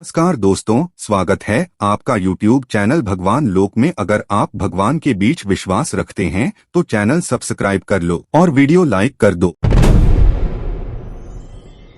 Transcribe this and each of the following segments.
नमस्कार दोस्तों, स्वागत है आपका YouTube चैनल भगवान लोक में। अगर आप भगवान के बीच विश्वास रखते हैं तो चैनल सब्सक्राइब कर लो और वीडियो लाइक कर दो।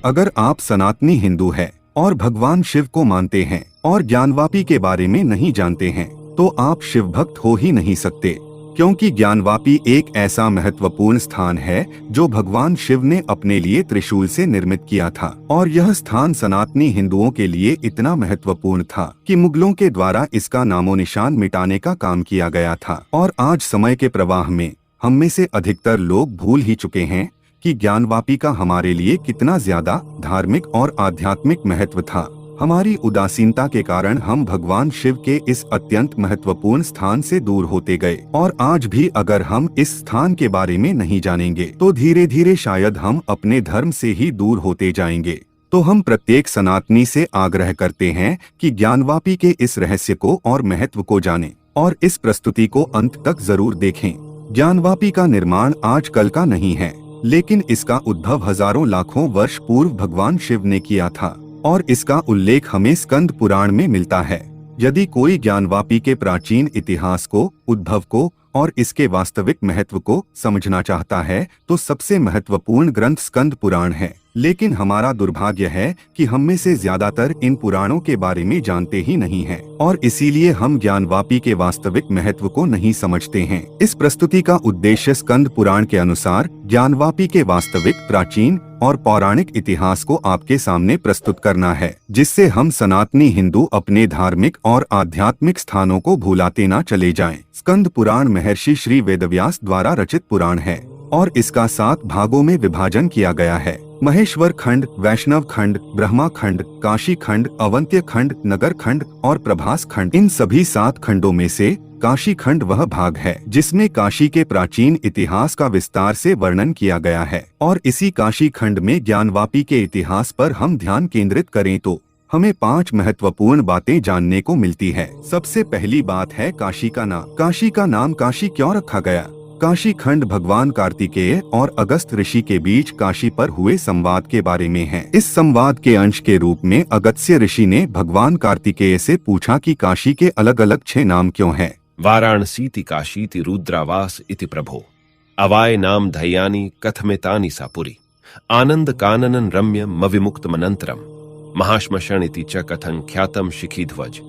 अगर आप सनातनी हिंदू हैं और भगवान शिव को मानते हैं और ज्ञानवापी के बारे में नहीं जानते हैं तो आप शिव भक्त हो ही नहीं सकते, क्योंकि ज्ञानवापी एक ऐसा महत्वपूर्ण स्थान है जो भगवान शिव ने अपने लिए त्रिशूल से निर्मित किया था। और यह स्थान सनातनी हिंदुओं के लिए इतना महत्वपूर्ण था कि मुगलों के द्वारा इसका नामो निशान मिटाने का काम किया गया था। और आज समय के प्रवाह में हम में से अधिकतर लोग भूल ही चुके हैं कि ज्ञानवापी का हमारे लिए कितना ज्यादा धार्मिक और आध्यात्मिक महत्व था। हमारी उदासीनता के कारण हम भगवान शिव के इस अत्यंत महत्वपूर्ण स्थान से दूर होते गए। और आज भी अगर हम इस स्थान के बारे में नहीं जानेंगे तो धीरे धीरे शायद हम अपने धर्म से ही दूर होते जाएंगे। तो हम प्रत्येक सनातनी से आग्रह करते हैं कि ज्ञानवापी के इस रहस्य को और महत्व को जानें और इस प्रस्तुति को अंत तक जरूर देखें। ज्ञानवापी का निर्माण आज कल का नहीं है, लेकिन इसका उद्भव हजारों लाखों वर्ष पूर्व भगवान शिव ने किया था और इसका उल्लेख हमें स्कंद पुराण में मिलता है। यदि कोई ज्ञानवापी के प्राचीन इतिहास को, उद्भव को और इसके वास्तविक महत्व को समझना चाहता है तो सबसे महत्वपूर्ण ग्रंथ स्कंद पुराण है। लेकिन हमारा दुर्भाग्य है कि हम में से ज्यादातर इन पुराणों के बारे में जानते ही नहीं हैं और इसीलिए हम ज्ञानवापी के वास्तविक महत्व को नहीं समझते हैं। इस प्रस्तुति का उद्देश्य स्कंद पुराण के अनुसार ज्ञानवापी के वास्तविक, प्राचीन और पौराणिक इतिहास को आपके सामने प्रस्तुत करना है, जिससे हम सनातनी हिंदू अपने धार्मिक और आध्यात्मिक स्थानों को भुलाते न चले जाएं। स्कंद पुराण महर्षि श्री वेदव्यास द्वारा रचित पुराण है और इसका 7 भागों में विभाजन किया गया है। महेश्वर खंड, वैष्णव खंड, ब्रह्मा खंड, काशी खंड, अवंत्य खंड, नगर खंड और प्रभास खंड। इन सभी 7 खंडों में से काशी खंड वह भाग है जिसमें काशी के प्राचीन इतिहास का विस्तार से वर्णन किया गया है। और इसी काशी खंड में ज्ञानवापी के इतिहास पर हम ध्यान केंद्रित करें तो हमें 5 महत्वपूर्ण बातें जानने को मिलती है। सबसे पहली बात है काशी का नाम। काशी का नाम काशी क्यों रखा गया? काशी खंड भगवान कार्तिकेय और अगस्त ऋषि के बीच काशी पर हुए संवाद के बारे में है। इस संवाद के अंश के रूप में अगस्त्य ऋषि ने भगवान कार्तिकेय से पूछा कि काशी के अलग अलग 6 नाम क्यों हैं? वाराणसीति काशीति रुद्रावास इति प्रभो अवाय नाम धैयानि कथमेतानि सापुरी आनंद काननन रम्यम मविमुक्त मनंतरम महाश्मशनिति च कथं ख्यातम शिखीध्वज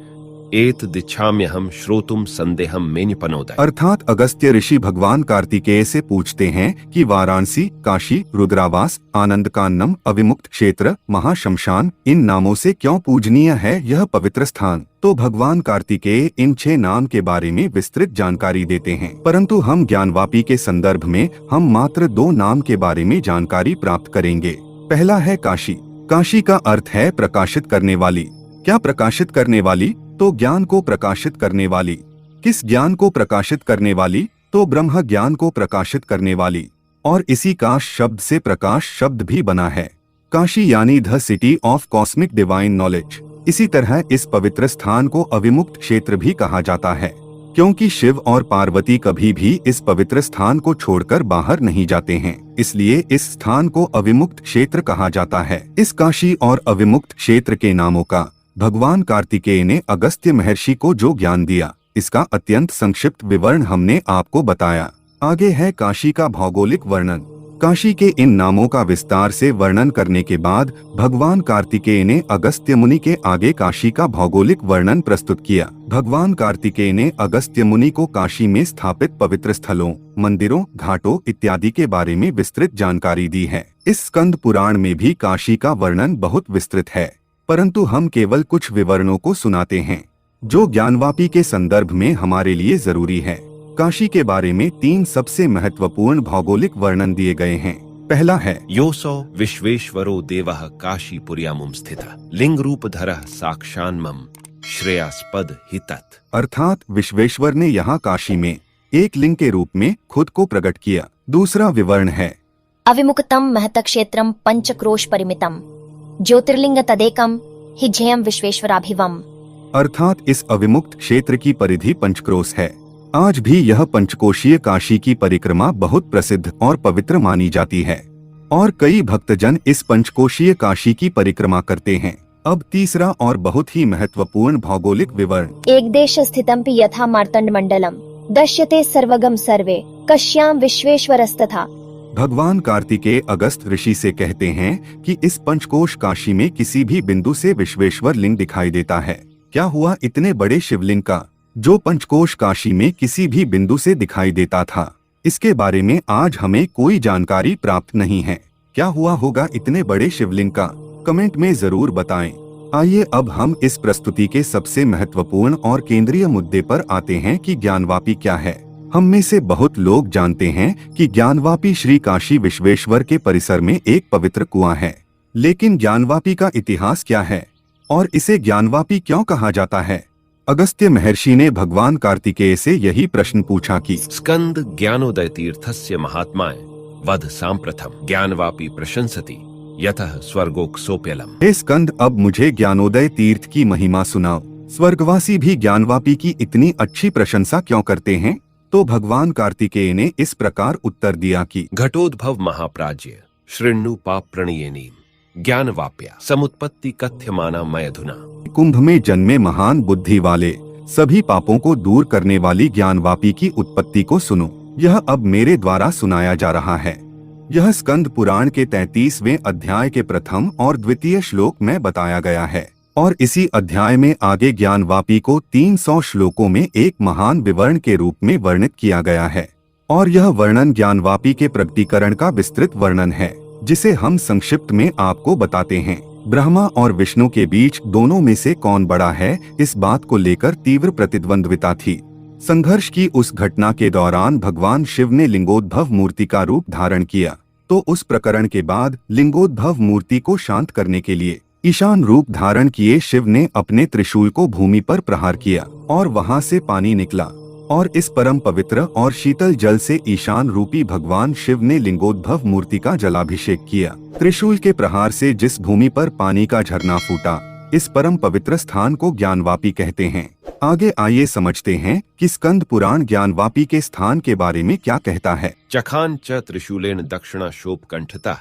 एत दिच्छाम्यहम श्रोतुम संदेहम मेन्यपनोदय। अर्थात अगस्त्य ऋषि भगवान कार्तिकेय से पूछते हैं कि वाराणसी, काशी, रुद्रावास, आनंदकाननम, अविमुक्त क्षेत्र, महाशमशान इन नामों से क्यों पूजनीय है यह पवित्र स्थान। तो भगवान कार्तिकेय इन 6 नाम के बारे में विस्तृत जानकारी देते हैं, परंतु हम ज्ञानवापी के संदर्भ में हम मात्र 2 नाम के बारे में जानकारी प्राप्त करेंगे। पहला है काशी। काशी का अर्थ है प्रकाशित करने वाली। क्या प्रकाशित करने वाली? तो ज्ञान को प्रकाशित करने वाली। किस ज्ञान को प्रकाशित करने वाली? तो ब्रह्म ज्ञान को प्रकाशित करने वाली। और इसी काश शब्द से प्रकाश शब्द भी बना है। काशी यानी the city of cosmic divine knowledge. इसी तरह इस पवित्र स्थान को अविमुक्त क्षेत्र भी कहा जाता है, क्योंकि शिव और पार्वती कभी भी इस पवित्र स्थान को छोड़कर बाहर नहीं जाते हैं, इसलिए इस स्थान को अविमुक्त क्षेत्र कहा जाता है। इस काशी और अविमुक्त क्षेत्र के नामों का भगवान कार्तिकेय ने अगस्त्य महर्षि को जो ज्ञान दिया, इसका अत्यंत संक्षिप्त विवरण हमने आपको बताया। आगे है काशी का भौगोलिक वर्णन। काशी के इन नामों का विस्तार से वर्णन करने के बाद भगवान कार्तिकेय ने अगस्त्य मुनि के आगे काशी का भौगोलिक वर्णन प्रस्तुत किया। भगवान कार्तिकेय ने अगस्त्य मुनि को काशी में स्थापित पवित्र स्थलों, मंदिरों, घाटों इत्यादि के बारे में विस्तृत जानकारी दी है। इस स्कंद पुराण में भी काशी का वर्णन बहुत विस्तृत है, परंतु हम केवल कुछ विवरणों को सुनाते हैं जो ज्ञानवापी के संदर्भ में हमारे लिए जरूरी है। काशी के बारे में 3 सबसे महत्वपूर्ण भौगोलिक वर्णन दिए गए हैं। पहला है योसो विश्वेश्वरो देवः काशीपुर्यामुम स्थितः लिंग रूपधरः साक्षान्मम श्रेयास्पद हितत्। अर्थात विश्वेश्वर ने यहाँ काशी में एक लिंग के रूप में खुद को प्रकट किया। दूसरा विवरण है अविमुक्तम महत क्षेत्रम पंचक्रोश परिमितम ज्योतिर्लिंग तदेकम हि जयम विश्वेश्वराभिवम। अर्थात इस अविमुक्त क्षेत्र की परिधि पंचक्रोश है। आज भी यह पंचकोशीय काशी की परिक्रमा बहुत प्रसिद्ध और पवित्र मानी जाती है और कई भक्तजन इस पंचकोशीय काशी की परिक्रमा करते हैं। अब तीसरा और बहुत ही महत्वपूर्ण भौगोलिक विवरण। एक देश स्थितमपि यथा मार्तंड मंडलम दश्यते सर्वगम सर्वे कश्याम विश्वेश्वरस्तथा। भगवान कार्तिकेय अगस्त ऋषि से कहते हैं कि इस पंचकोश काशी में किसी भी बिंदु से विश्वेश्वर लिंग दिखाई देता है। क्या हुआ इतने बड़े शिवलिंग का, जो पंचकोश काशी में किसी भी बिंदु से दिखाई देता था? इसके बारे में आज हमें कोई जानकारी प्राप्त नहीं है। क्या हुआ होगा इतने बड़े शिवलिंग का? कमेंट में जरूर बताएं। आइए अब हम इस प्रस्तुति के सबसे महत्वपूर्ण और केंद्रीय मुद्दे पर आते हैं कि ज्ञानवापी क्या है। हम में से बहुत लोग जानते हैं कि ज्ञानवापी श्री काशी विश्वेश्वर के परिसर में एक पवित्र कुआं है, लेकिन ज्ञानवापी का इतिहास क्या है और इसे ज्ञानवापी क्यों कहा जाता है? अगस्त्य महर्षि ने भगवान कार्तिकेय से यही प्रश्न पूछा कि स्कंद ज्ञानोदय तीर्थस्य महात्माय वद सांप्रथम ज्ञानवापी प्रशंसति यतः स्वर्गोक सोप्यलम। हे स्कंद, अब मुझे ज्ञानोदय तीर्थ की महिमा सुनाओ। स्वर्गवासी भी ज्ञानवापी की इतनी अच्छी प्रशंसा क्यों करते हैं? तो भगवान कार्तिकेय ने इस प्रकार उत्तर दिया कि घटोद्भव महाप्राज्य शृण्णु पाप प्रणयेनीम ज्ञानवाप्या समुत्पत्ति कथ्यमाना मयधुना। कुंभ में जन्मे महान बुद्धि वाले, सभी पापों को दूर करने वाली ज्ञानवापी की उत्पत्ति को सुनो। यह अब मेरे द्वारा सुनाया जा रहा है। यह स्कंद पुराण के 33वें अध्याय के प्रथम और द्वितीय श्लोक में बताया गया है और इसी अध्याय में आगे ज्ञानवापी को 300 श्लोकों में एक महान विवरण के रूप में वर्णित किया गया है। और यह वर्णन ज्ञानवापी के प्रकटीकरण का विस्तृत वर्णन है, जिसे हम संक्षिप्त में आपको बताते हैं। ब्रह्मा और विष्णु के बीच दोनों में से कौन बड़ा है, इस बात को लेकर तीव्र प्रतिद्वंद्विता थी। संघर्ष की उस घटना के दौरान भगवान शिव ने लिंगोद्भव मूर्ति का रूप धारण किया। तो उस प्रकरण के बाद लिंगोद्भव मूर्ति को शांत करने के लिए ईशान रूप धारण किए शिव ने अपने त्रिशूल को भूमि पर प्रहार किया और वहां से पानी निकला और इस परम पवित्र और शीतल जल से ईशान रूपी भगवान शिव ने लिंगोद्भव मूर्ति का जलाभिषेक किया। त्रिशूल के प्रहार से जिस भूमि पर पानी का झरना फूटा, इस परम पवित्र स्थान को ज्ञानवापी कहते हैं। आगे आइए समझते हैं कि स्कंद पुराण ज्ञानवापी के स्थान के बारे में क्या कहता है। चखान च त्रिशूलेन दक्षिणा शोभ कंठता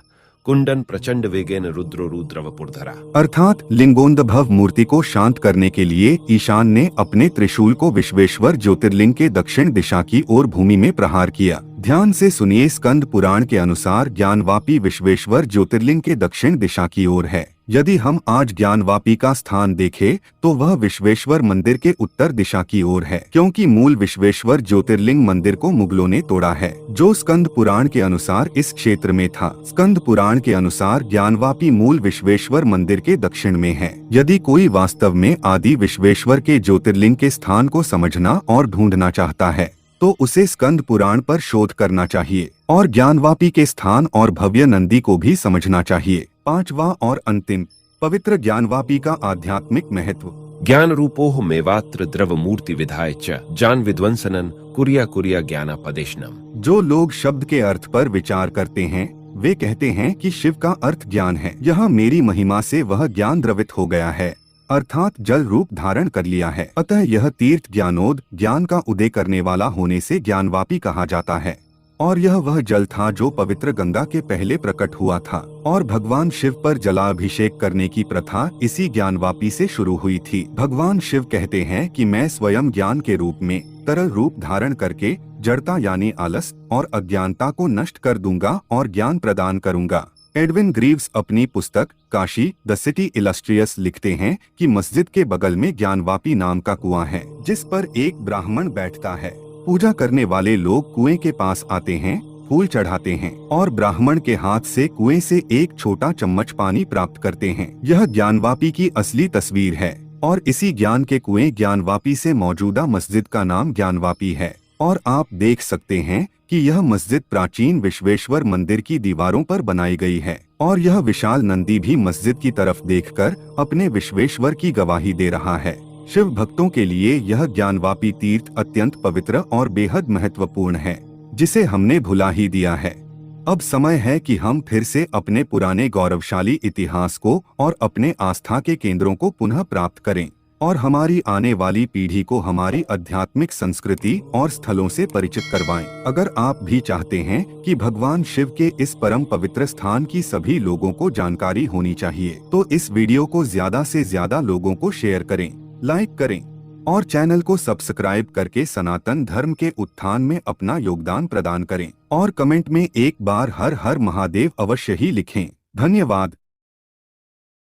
कुंडन प्रचंड वेगेन रुद्रो रुद्रवपुर्धरा। अर्थात लिंगोद्भव मूर्ति को शांत करने के लिए ईशान ने अपने त्रिशूल को विश्वेश्वर ज्योतिर्लिंग के दक्षिण दिशा की ओर भूमि में प्रहार किया। ध्यान से सुनिए, स्कंद पुराण के अनुसार ज्ञानवापी विश्वेश्वर ज्योतिर्लिंग के दक्षिण दिशा की ओर है। यदि हम आज ज्ञानवापी का स्थान देखें तो वह विश्वेश्वर मंदिर के उत्तर दिशा की ओर है, क्योंकि मूल विश्वेश्वर ज्योतिर्लिंग मंदिर को मुगलों ने तोड़ा है, जो स्कंद पुराण के अनुसार इस क्षेत्र में था। स्कंद पुराण के अनुसार ज्ञानवापी मूल विश्वेश्वर मंदिर के दक्षिण में है। यदि कोई वास्तव में आदि विश्वेश्वर के ज्योतिर्लिंग के स्थान को समझना और ढूंढना चाहता है तो उसे स्कंद पुराण पर शोध करना चाहिए और ज्ञानवापी के स्थान और भव्य नंदी को भी समझना चाहिए। पांचवा और अंतिम, पवित्र ज्ञानवापी का आध्यात्मिक महत्व। ज्ञान रूपोह मेवात्र द्रव मूर्ति विधाय च जान विध्वंसनन कुरिया कुरिया ज्ञानापदेशनम। जो लोग शब्द के अर्थ पर विचार करते हैं वे कहते हैं कि शिव का अर्थ ज्ञान है। यहाँ मेरी महिमा से वह ज्ञान द्रवित हो गया है, अर्थात जल रूप धारण कर लिया है। अतः यह तीर्थ ज्ञानोद ज्ञान का उदय करने वाला होने से ज्ञानवापी कहा जाता है। और यह वह जल था जो पवित्र गंगा के पहले प्रकट हुआ था और भगवान शिव पर जलाभिषेक करने की प्रथा इसी ज्ञानवापी से शुरू हुई थी। भगवान शिव कहते हैं कि मैं स्वयं ज्ञान के रूप में तरल रूप धारण करके जड़ता यानी आलस और अज्ञानता को नष्ट कर दूंगा और ज्ञान प्रदान करूंगा। एडविन ग्रीव्स अपनी पुस्तक काशी द सिटी इलस्ट्रियस लिखते हैं कि मस्जिद के बगल में ज्ञानवापी नाम का कुआं है, जिस पर एक ब्राह्मण बैठता है। पूजा करने वाले लोग कुएं के पास आते हैं, फूल चढ़ाते हैं और ब्राह्मण के हाथ से कुएं से एक छोटा चम्मच पानी प्राप्त करते हैं। यह ज्ञानवापी की असली तस्वीर है और इसी ज्ञान के कुएं ज्ञानवापी से मौजूदा मस्जिद का नाम ज्ञानवापी है। और आप देख सकते हैं कि यह मस्जिद प्राचीन विश्वेश्वर मंदिर की दीवारों पर बनाई गई है और यह विशाल नंदी भी मस्जिद की तरफ देखकर अपने विश्वेश्वर की गवाही दे रहा है। शिव भक्तों के लिए यह ज्ञानवापी तीर्थ अत्यंत पवित्र और बेहद महत्वपूर्ण है, जिसे हमने भुला ही दिया है। अब समय है कि हम फिर से अपने पुराने गौरवशाली इतिहास को और अपने आस्था के केंद्रों को पुनः प्राप्त करें। और हमारी आने वाली पीढ़ी को हमारी आध्यात्मिक संस्कृति और स्थलों से परिचित करवाएं। अगर आप भी चाहते हैं कि भगवान शिव के इस परम पवित्र स्थान की सभी लोगों को जानकारी होनी चाहिए, तो इस वीडियो को ज्यादा से ज्यादा लोगों को शेयर करें, लाइक करें और चैनल को सब्सक्राइब करके सनातन धर्म के उत्थान में अपना योगदान प्रदान करें। और कमेंट में एक बार हर हर महादेव अवश्य ही लिखें। धन्यवाद।